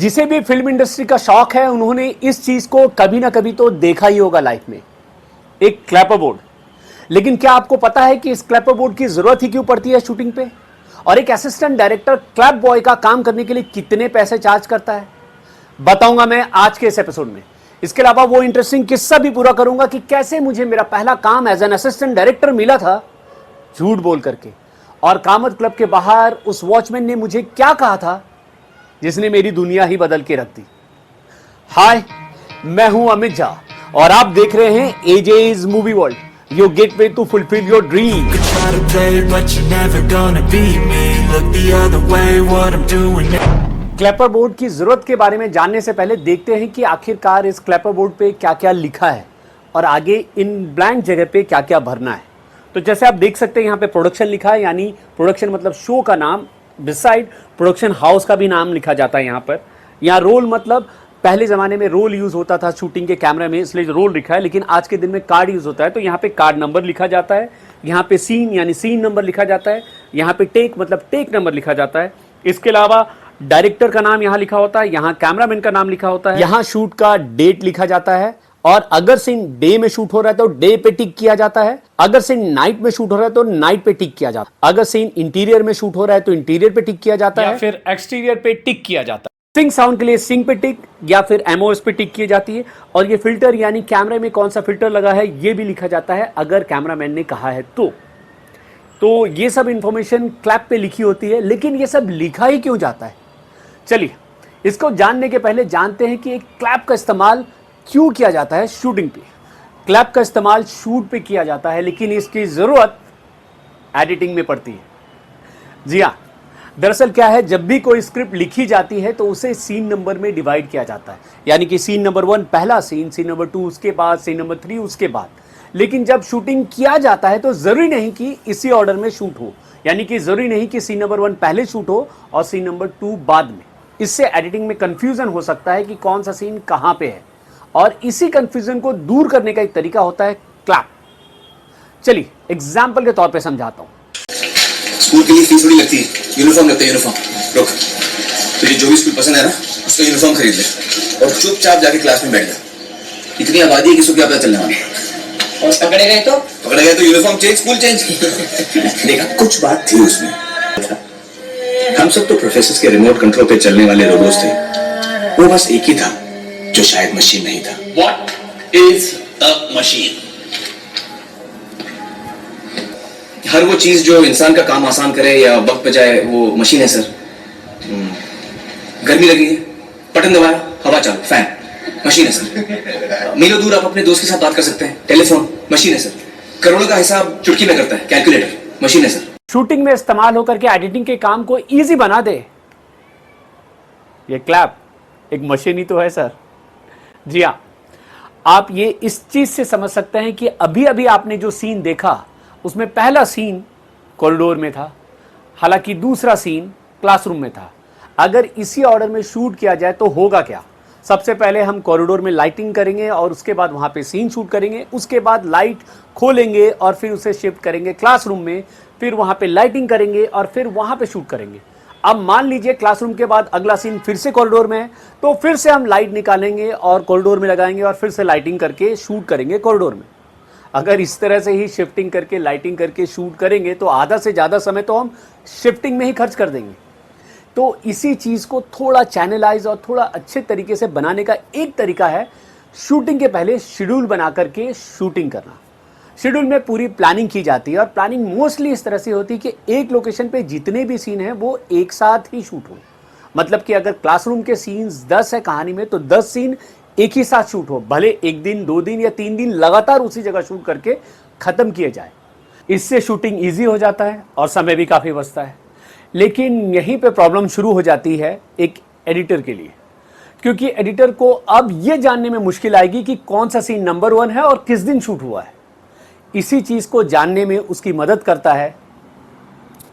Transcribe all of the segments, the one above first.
जिसे भी film industry का शौक है उन्होंने इस चीज को कभी ना कभी तो देखा ही होगा लाइफ में, एक क्लैपर बोर्ड। लेकिन क्या आपको पता है कि इस क्लैपर बोर्ड की जरूरत ही क्यों पड़ती है शूटिंग पे, और एक असिस्टेंट डायरेक्टर क्लैप बॉय का काम करने के लिए कितने पैसे चार्ज करता है, बताऊंगा मैं आज के इस एपिसोड में। इसके अलावा वो इंटरेस्टिंग किस्सा भी पूरा करूंगा कि कैसे मुझे मेरा पहला काम एज एन असिस्टेंट डायरेक्टर मिला था झूठ बोल करके, और कामत क्लब के बाहर उस वॉचमैन ने मुझे क्या कहा था जिसने मेरी दुनिया ही बदल के रख दी। हाय, मैं हूं अमित झा और आप देख रहे हैं AJ's movie world, your gateway to fulfil your dream. Clapper board की जरूरत के बारे में जानने से पहले देखते हैं कि आखिरकार इस क्लैपर बोर्ड पे क्या क्या लिखा है और आगे इन ब्लैंक जगह पे क्या क्या भरना है। तो जैसे आप देख सकते हैं यहाँ पे प्रोडक्शन लिखा है, यानी प्रोडक्शन मतलब शो का नाम, बिसाइड प्रोडक्शन हाउस का भी नाम लिखा जाता है यहाँ पर। यहाँ रोल मतलब पहले ज़माने में रोल यूज़ होता था शूटिंग के कैमरे में, इसलिए रोल लिखा है, लेकिन आज के दिन में कार्ड यूज़ होता है, तो यहाँ पे कार्ड नंबर लिखा जाता है। यहाँ पे सीन यानी सीन नंबर लिखा जाता है। यहाँ पे टेक मतलब टेक नंबर लिखा जाता है। इसके अलावा डायरेक्टर का नाम यहाँ लिखा होता है, यहाँ कैमरामैन का नाम लिखा होता है, यहाँ शूट का डेट लिखा जाता है, और अगर सीन डे में शूट हो रहा है तो डे पे टिक किया जाता है, अगर सीन नाइट में शूट हो रहा है तो नाइट पे टिक किया जाता है, अगर सीन इंटीरियर में शूट हो रहा है तो इंटीरियर पे टिक किया जाता है, फिर एक्सटीरियर पे टिक किया जाता है। सिंक साउंड के लिए सिंक पे टिक या फिर एमओएस पे टिक की जाती है, और ये फिल्टर यानी कैमरे में कौन सा फिल्टर लगा है ये भी लिखा जाता है अगर कैमरामैन ने कहा है तो ये सब इंफॉर्मेशन क्लैप पे लिखी होती है। लेकिन ये सब लिखा ही क्यों जाता है, चलिए इसको जानने के पहले जानते हैं कि एक क्लैप का इस्तेमाल क्यों किया जाता है शूटिंग पे। क्लैप का इस्तेमाल शूट पे किया जाता है, लेकिन इसकी जरूरत एडिटिंग में पड़ती है। जी हाँ, दरअसल क्या है, जब भी कोई स्क्रिप्ट लिखी जाती है तो उसे सीन नंबर में डिवाइड किया जाता है, यानी कि सीन नंबर 1 पहला सीन, सीन नंबर 2 उसके बाद, सीन नंबर 3 उसके बाद। लेकिन जब शूटिंग किया जाता है तो जरूरी नहीं कि इसी ऑर्डर में शूट हो, यानी कि जरूरी नहीं कि सीन नंबर 1 पहले शूट हो और सीन नंबर 2 बाद में। इससे एडिटिंग में कंफ्यूजन हो सकता है कि कौन सा सीन कहां पे है, और इसी कंफ्यूजन को दूर करने का एक तरीका होता है क्लैप। चलिए एग्जांपल के तौर पे समझाता हूं। स्कूल के लिए फीस बड़ी लगती है, यूनिफॉर्म लगता है। यूनिफॉर्म रुक, तुझे जो भी स्कूल पसंद है ना उसका यूनिफॉर्म खरीद ले और चुपचाप जाके क्लास में बैठ जा। इतनी आबादी है किसी को क्या पता चलने वाला है। और पकड़े गए तो यूनिफॉर्म चेंज, स्कूल चेंज। देखा, कुछ बात थी उसमें। हम सब तो प्रोफेसर्स के रिमोट कंट्रोल पे चलने वाले रोबोट्स थे, वो बस एक ही था जो शायद मशीन नहीं था। What is a machine? हर वो चीज जो इंसान का काम आसान करे या वक्त बचाए वो मशीन है सर। गर्मी लगी है, बटन दबाया, हवा चालू, फैन, मशीन है सर। मीलों दूर आप अपने दोस्त के साथ बात कर सकते हैं, टेलीफोन, मशीन है सर। करोड़ों का हिसाब चुटकी में करता है, कैलकुलेटर, मशीन है सर। शूटिंग में इस्तेमाल होकर के एडिटिंग के काम को इजी बना दे ये क्लैप एक मशीन ही तो है सर। जी हाँ, आप ये इस चीज से समझ सकते हैं कि अभी अभी आपने जो सीन देखा उसमें पहला सीन कॉरिडोर में था, हालांकि दूसरा सीन क्लासरूम में था। अगर इसी ऑर्डर में शूट किया जाए तो होगा क्या, सबसे पहले हम कॉरिडोर में लाइटिंग करेंगे और उसके बाद वहां पे सीन शूट करेंगे, उसके बाद लाइट खोलेंगे और फिर उसे शिफ्ट करेंगे क्लासरूम में, फिर वहां पे लाइटिंग करेंगे और फिर वहां पे शूट करेंगे। अब मान लीजिए क्लासरूम के बाद अगला सीन फिर से कॉरिडोर में है, तो फिर से हम लाइट निकालेंगे और कॉरिडोर में लगाएंगे और फिर से लाइटिंग करके शूट करेंगे कॉरिडोर में। अगर इस तरह से ही शिफ्टिंग करके लाइटिंग करके शूट करेंगे तो आधा से ज़्यादा समय तो हम शिफ्टिंग में ही खर्च कर देंगे। तो इसी चीज़ को थोड़ा चैनलाइज और थोड़ा अच्छे तरीके से बनाने का एक तरीका है शूटिंग के पहले शेड्यूल बना करके शूटिंग करना। शेड्यूल में पूरी प्लानिंग की जाती है, और प्लानिंग मोस्टली इस तरह से होती है कि एक लोकेशन पे जितने भी सीन हैं वो एक साथ ही शूट हो। मतलब कि अगर क्लासरूम के सीन्स 10 है कहानी में तो 10 सीन एक ही साथ शूट हो, भले एक दिन 2 दिन या 3 दिन लगातार उसी जगह शूट करके खत्म किए जाए। इससे शूटिंग ईजी हो जाता है और समय भी काफ़ी बचता है। लेकिन यहीं पे प्रॉब्लम शुरू हो जाती है एक एडिटर के लिए, क्योंकि एडिटर को अब ये जानने में मुश्किल आएगी कि कौन सा सीन नंबर 1 है और किस दिन शूट हुआ है। इसी चीज को जानने में उसकी मदद करता है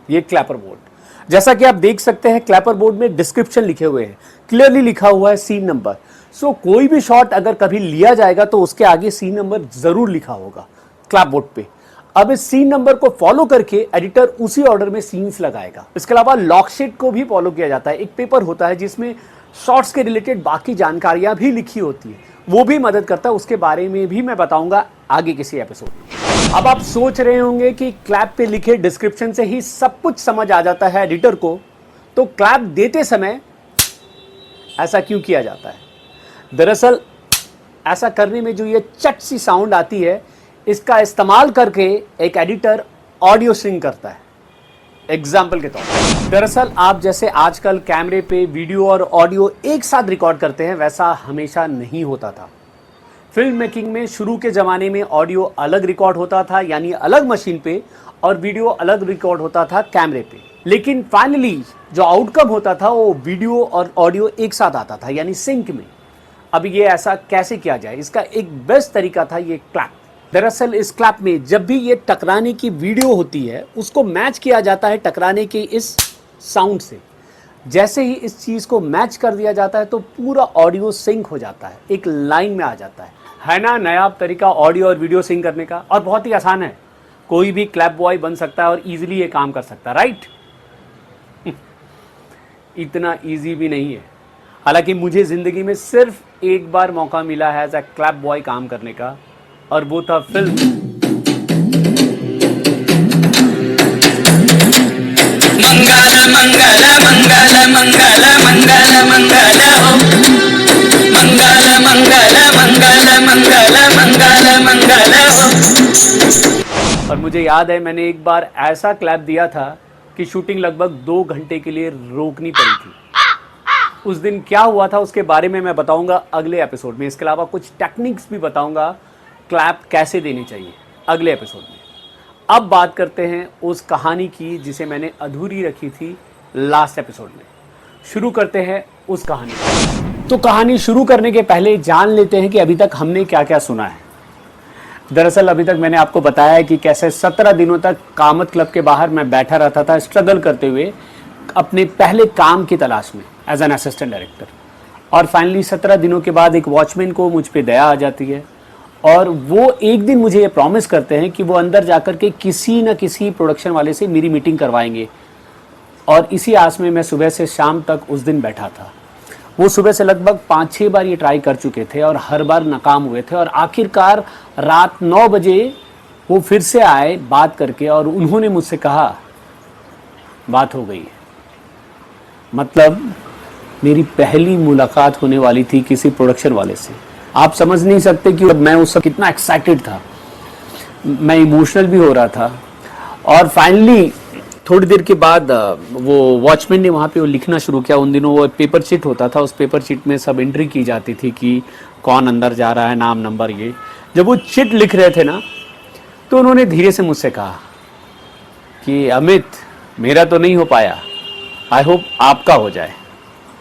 ये क्लैपर बोर्ड। जैसा कि आप देख सकते हैं क्लैपर बोर्ड में डिस्क्रिप्शन लिखे हुए हैं, क्लियरली लिखा हुआ है सीन नंबर। सो कोई भी शॉट अगर कभी लिया जाएगा तो उसके आगे सीन नंबर जरूर लिखा होगा क्लैप बोर्ड पे। अब इस सीन नंबर को फॉलो करके एडिटर उसी ऑर्डर में सीन्स लगाएगा। इसके अलावा लॉक शीट को भी फॉलो किया जाता है। एक पेपर होता है जिसमें शॉर्ट्स के रिलेटेड बाकी जानकारियां भी लिखी होती है, वो भी मदद करता है। उसके बारे में भी मैं बताऊंगा आगे किसी एपिसोड में। अब आप सोच रहे होंगे कि क्लैप पे लिखे डिस्क्रिप्शन से ही सब कुछ समझ आ जाता है एडिटर को, तो क्लैप देते समय ऐसा क्यों किया जाता है? दरअसल ऐसा करने में जो ये चट सी साउंड आती है, इसका इस्तेमाल करके एक एडिटर ऑडियो सिंक करता है। एग्जाम्पल के तौर पर, दरअसल आप जैसे आजकल कैमरे पे वीडियो और ऑडियो एक साथ रिकॉर्ड करते हैं, वैसा हमेशा नहीं होता था। फिल्म मेकिंग में शुरू के ज़माने में ऑडियो अलग रिकॉर्ड होता था, यानी अलग मशीन पे, और वीडियो अलग रिकॉर्ड होता था कैमरे पे। लेकिन फाइनली जो आउटकम होता था वो वीडियो और ऑडियो एक साथ आता था, यानी सिंक में। अब ये ऐसा कैसे किया जाए, इसका एक बेस्ट तरीका था ये क्लैप। दरअसल इस क्लैप में जब भी ये टकराने की वीडियो होती है, उसको मैच किया जाता है टकराने के इस साउंड से। जैसे ही इस चीज़ को मैच कर दिया जाता है तो पूरा ऑडियो सिंक हो जाता है, एक लाइन में आ जाता है ना नया तरीका ऑडियो और वीडियो सिंक करने का, और बहुत ही आसान है। कोई भी क्लैप बॉय बन सकता है और इजीली ये काम कर सकता है, राइट? इतना इजी भी नहीं है। हालांकि मुझे ज़िंदगी में सिर्फ एक बार मौका मिला है एज अ क्लैप बॉय काम करने का, और वो था फिल्म मंगल मंगल मंगल मंगल मंगल मंगल हो, मंगल मंगल मंगल मंगल मंगल मंगल हो। और मुझे याद है मैंने एक बार ऐसा क्लैप दिया था कि शूटिंग लगभग 2 घंटे के लिए रोकनी पड़ी थी। उस दिन क्या हुआ था उसके बारे में मैं बताऊंगा अगले एपिसोड में। इसके अलावा कुछ टेक्निक्स भी बताऊंगा क्लैप कैसे देनी चाहिए अगले एपिसोड में। अब बात करते हैं उस कहानी की जिसे मैंने अधूरी रखी थी लास्ट एपिसोड में। शुरू करते हैं उस कहानी। तो कहानी शुरू करने के पहले जान लेते हैं कि अभी तक हमने क्या क्या सुना है। दरअसल अभी तक मैंने आपको बताया है कि कैसे 17 दिनों तक कामत क्लब के बाहर मैं बैठा रहता था, स्ट्रगल करते हुए अपने पहले काम की तलाश में एज एन असिस्टेंट डायरेक्टर। और फाइनली 17 दिनों के बाद एक वॉचमैन को मुझ पे दया आ जाती है, और वो एक दिन मुझे ये प्रॉमिस करते हैं कि वो अंदर जाकर के किसी न किसी प्रोडक्शन वाले से मेरी मीटिंग करवाएंगे। और इसी आस में मैं सुबह से शाम तक उस दिन बैठा था। वो सुबह से लगभग 5-6 बार ये ट्राई कर चुके थे और हर बार नाकाम हुए थे, और आखिरकार रात 9 बजे वो फिर से आए बात करके, और उन्होंने मुझसे कहा बात हो गई है। मतलब मेरी पहली मुलाकात होने वाली थी किसी प्रोडक्शन वाले से। आप समझ नहीं सकते कि मैं उस वक्त कितना एक्साइटेड था, मैं इमोशनल भी हो रहा था। और फाइनली थोड़ी देर के बाद वो वॉचमैन ने वहाँ पे वो लिखना शुरू किया। उन दिनों वो पेपर शीट होता था, उस पेपर शीट में सब एंट्री की जाती थी कि कौन अंदर जा रहा है, नाम नंबर ये। जब वो चिट लिख रहे थे ना, तो उन्होंने धीरे से मुझसे कहा कि अमित, मेरा तो नहीं हो पाया, आई होप आपका हो जाए।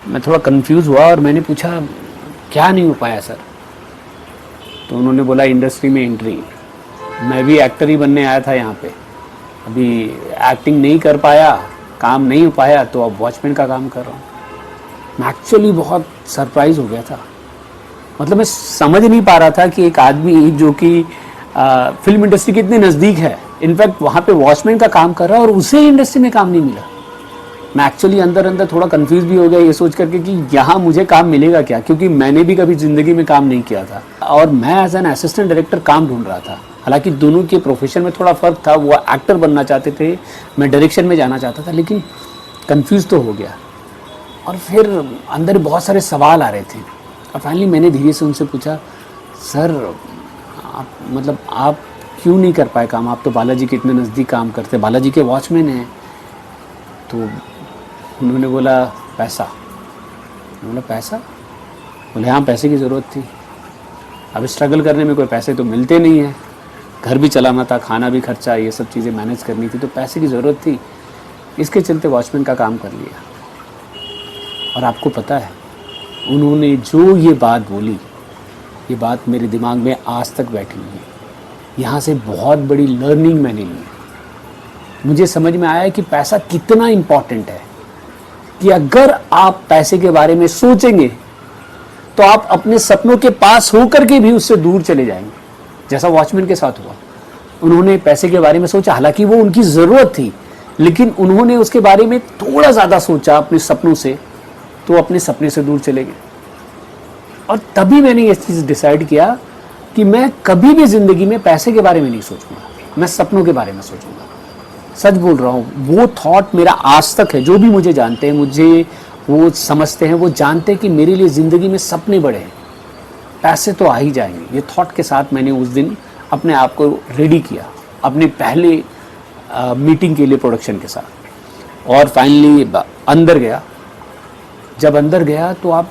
मैं थोड़ा कंफ्यूज हुआ और मैंने पूछा क्या नहीं हो पाया सर? तो उन्होंने बोला इंडस्ट्री में एंट्री। मैं भी एक्टर ही बनने आया था यहाँ पे, अभी एक्टिंग नहीं कर पाया, काम नहीं हो पाया, तो अब वॉचमैन का काम कर रहा हूँ। मैं एक्चुअली बहुत सरप्राइज हो गया था। मतलब मैं समझ नहीं पा रहा था कि एक आदमी जो कि फिल्म इंडस्ट्री के इतने नज़दीक है, इनफैक्ट वहाँ पे वॉचमैन का काम कर रहा है, और उसे इंडस्ट्री में काम नहीं मिला। मैं एक्चुअली अंदर अंदर थोड़ा कंफ्यूज भी हो गया ये सोच करके कि यहाँ मुझे काम मिलेगा क्या, क्योंकि मैंने भी कभी ज़िंदगी में काम नहीं किया था और मैं एज एन असिस्टेंट डायरेक्टर काम ढूंढ रहा था। हालांकि दोनों के प्रोफेशन में थोड़ा फ़र्क था, वो एक्टर बनना चाहते थे, मैं डायरेक्शन में जाना चाहता था, लेकिन कंफ्यूज तो हो गया। और फिर अंदर बहुत सारे सवाल आ रहे थे, और फाइनली मैंने धीरे से उनसे पूछा, सर आप क्यों नहीं कर पाए काम? आप तो बालाजी के इतने नज़दीक काम करते, बालाजी के वॉचमैन हैं। तो उन्होंने बोला पैसा। बोला पैसा? बोले हाँ, पैसे की ज़रूरत थी। अब स्ट्रगल करने में कोई पैसे तो मिलते नहीं हैं, घर भी चलाना था, खाना भी खर्चा, ये सब चीज़ें मैनेज करनी थी, तो पैसे की ज़रूरत थी, इसके चलते वॉचमैन का काम कर लिया। और आपको पता है उन्होंने जो ये बात बोली, ये बात मेरे दिमाग में आज तक बैठी हुई है। यहाँ से बहुत बड़ी लर्निंग मैंने ली। मुझे समझ में आया कि पैसा कितना इम्पॉर्टेंट है, कि अगर आप पैसे के बारे में सोचेंगे तो आप अपने सपनों के पास होकर के भी उससे दूर चले जाएंगे, जैसा वॉचमैन के साथ हुआ। उन्होंने पैसे के बारे में सोचा, हालांकि वो उनकी ज़रूरत थी, लेकिन उन्होंने उसके बारे में थोड़ा ज़्यादा सोचा अपने सपनों से, तो अपने सपने से दूर चले गए। और तभी मैंने ये चीज़ डिसाइड किया कि मैं कभी भी ज़िंदगी में पैसे के बारे में नहीं सोचूंगा, मैं सपनों के बारे में सोचूंगा। सच बोल रहा हूँ, वो थॉट मेरा आज तक है। जो भी मुझे जानते हैं, मुझे वो समझते हैं, वो जानते हैं कि मेरे लिए ज़िंदगी में सपने बड़े हैं, पैसे तो आ ही जाएंगे। ये थॉट के साथ मैंने उस दिन अपने आप को रेडी किया, अपने पहले मीटिंग के लिए प्रोडक्शन के साथ। और फाइनली अंदर गया। जब अंदर गया तो आप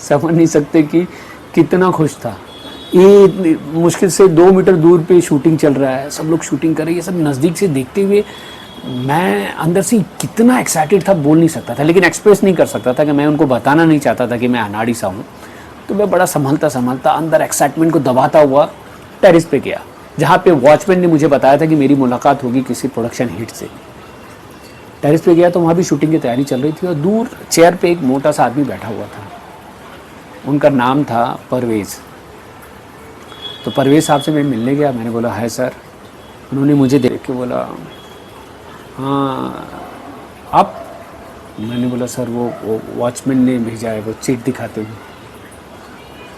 समझ नहीं सकते कि कितना खुश था। ये मुश्किल से 2 मीटर दूर पे शूटिंग चल रहा है, सब लोग शूटिंग कर रहे हैं, ये सब नज़दीक से देखते हुए मैं अंदर से कितना एक्साइटेड था, बोल नहीं सकता था, लेकिन एक्सप्रेस नहीं कर सकता था कि मैं उनको बताना नहीं चाहता था कि मैं अनाड़ी सा हूँ। तो मैं बड़ा संभलता अंदर एक्साइटमेंट को दबाता हुआ टेरिस पे गया, जहाँ पे वॉचमैन ने मुझे बताया था कि मेरी मुलाकात होगी किसी प्रोडक्शन हिट से। टेरिस पे गया तो वहाँ भी शूटिंग की तैयारी चल रही थी और दूर चेयर पे एक मोटा सा आदमी बैठा हुआ था। उनका नाम था परवेज़। तो परवेज़ साहब से मैं मिलने गया। मैंने बोला हाय सर। उन्होंने मुझे देख के बोला हाँ आप। मैंने बोला सर वो वॉचमैन ने भेजा है, वो चिट दिखाते हुए।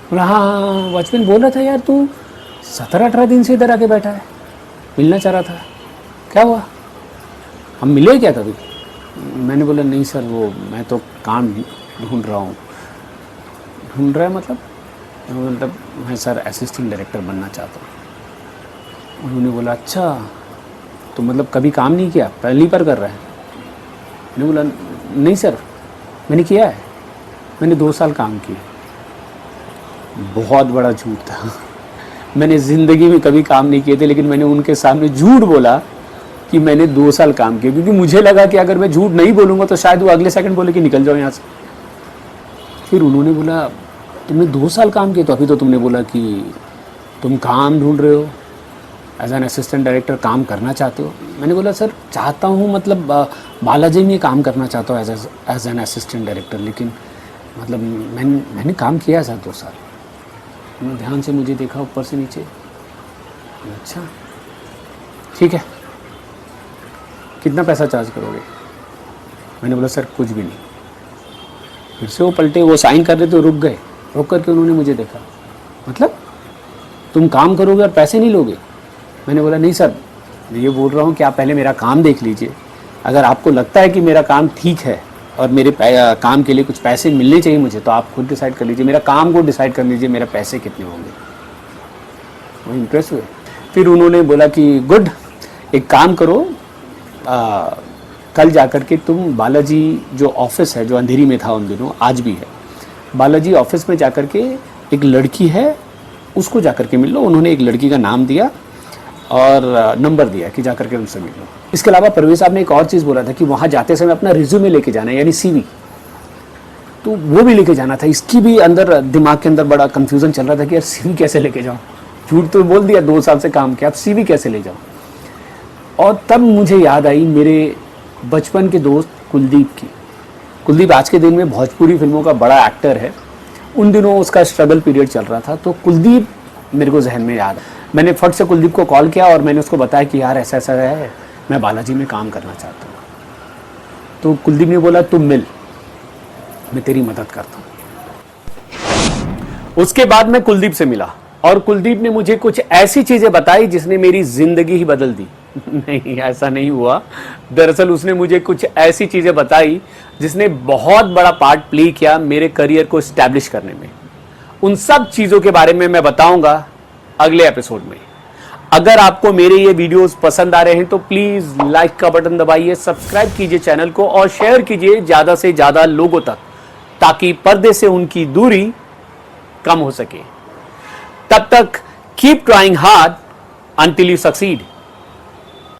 बोला हाँ वॉचमैन बोल रहा था यार तू 17-18 दिन से इधर आके बैठा है, मिलना चाह रहा था, क्या हुआ, हम मिले क्या कभी? मैंने बोला नहीं सर, वो मैं तो काम ढूंढ रहा हूँ। ढूंढ रहा है मतलब मैं सर असिस्टेंट डायरेक्टर बनना चाहता हूँ। उन्होंने बोला अच्छा, तो मतलब कभी काम नहीं किया, पहली बार कर रहा है? मैंने बोला नहीं सर, मैंने किया है, मैंने 2 साल काम किया। बहुत बड़ा झूठ था। मैंने ज़िंदगी में कभी काम नहीं किए थे, लेकिन मैंने उनके सामने झूठ बोला कि मैंने 2 साल काम किया, क्योंकि मुझे लगा कि अगर मैं झूठ नहीं बोलूँगा तो शायद वो अगले सेकंड बोले कि निकल जाओ यहाँ से। फिर उन्होंने बोला तुमने 2 साल काम किया, तो अभी तो तुमने बोला कि तुम काम ढूंढ रहे हो, एज एन असिस्टेंट डायरेक्टर काम करना चाहते हो। मैंने बोला सर चाहता हूँ, मतलब बालाजी में काम करना चाहता हूँ एज एन असिस्टेंट डायरेक्टर, लेकिन मतलब मैंने काम किया है सर 2 साल। उन्होंने ध्यान से मुझे देखा ऊपर से नीचे। अच्छा ठीक है, कितना पैसा चार्ज करोगे? मैंने बोला सर कुछ भी नहीं। फिर से वो पलटे, वो साइन कर रहे थे, रुक गए। रुक करके उन्होंने मुझे देखा, मतलब तुम काम करोगे और पैसे नहीं लोगे? मैंने बोला नहीं सर, ये बोल रहा हूँ कि आप पहले मेरा काम देख लीजिए। अगर आपको लगता है कि मेरा काम ठीक है और मेरे काम के लिए कुछ पैसे मिलने चाहिए मुझे, तो आप खुद डिसाइड कर लीजिए, मेरा काम को डिसाइड कर लीजिए, मेरा पैसे कितने होंगे। वो इम्प्रेस हुए। फिर उन्होंने बोला कि गुड, एक काम करो, कल जाकर के तुम बालाजी जो ऑफिस है, जो अंधेरी में था उन दिनों, आज भी है, बालाजी ऑफिस में जाकर के एक लड़की है, उसको जाकर के मिल लो। उन्होंने एक लड़की का नाम दिया और नंबर दिया कि जाकर के उनसे मिल लो। इसके अलावा परवेज़ साहब ने एक और चीज़ बोला था कि वहाँ जाते समय अपना रिज्यूमे लेके जाना है, यानी सीवी, तो वो भी लेके जाना था। इसकी भी अंदर दिमाग के अंदर बड़ा कन्फ्यूज़न चल रहा था कि यार सीवी कैसे लेके जाऊँ, झूठ तो बोल दिया 2 साल से काम किया, अब सीवी कैसे ले जाऊँ। और तब मुझे याद आई मेरे बचपन के दोस्त कुलदीप की। कुलदीप आज के दिन में भोजपुरी फिल्मों का बड़ा एक्टर है। उन दिनों उसका स्ट्रगल पीरियड चल रहा था, तो कुलदीप मेरे को जहन में याद है। मैंने फट से कुलदीप को कॉल किया और मैंने उसको बताया कि यार ऐसा ऐसा है, मैं बालाजी में काम करना चाहता हूँ। तो कुलदीप ने बोला तुम मिल, मैं तेरी मदद करता हूँ। उसके बाद मैं कुलदीप से मिला और कुलदीप ने मुझे कुछ ऐसी चीज़ें बताई जिसने मेरी ज़िंदगी ही बदल दी। नहीं, ऐसा नहीं हुआ। दरअसल उसने मुझे कुछ ऐसी चीज़ें बताई जिसने बहुत बड़ा पार्ट प्ले किया मेरे करियर को एस्टैब्लिश करने में। उन सब चीज़ों के बारे में मैं बताऊंगा अगले एपिसोड में। अगर आपको मेरे ये वीडियोस पसंद आ रहे हैं तो प्लीज़ लाइक का बटन दबाइए, सब्सक्राइब कीजिए चैनल को और शेयर कीजिए ज़्यादा से ज़्यादा लोगों तक, ताकि पर्दे से उनकी दूरी कम हो सके। तब तक keep trying hard until you succeed.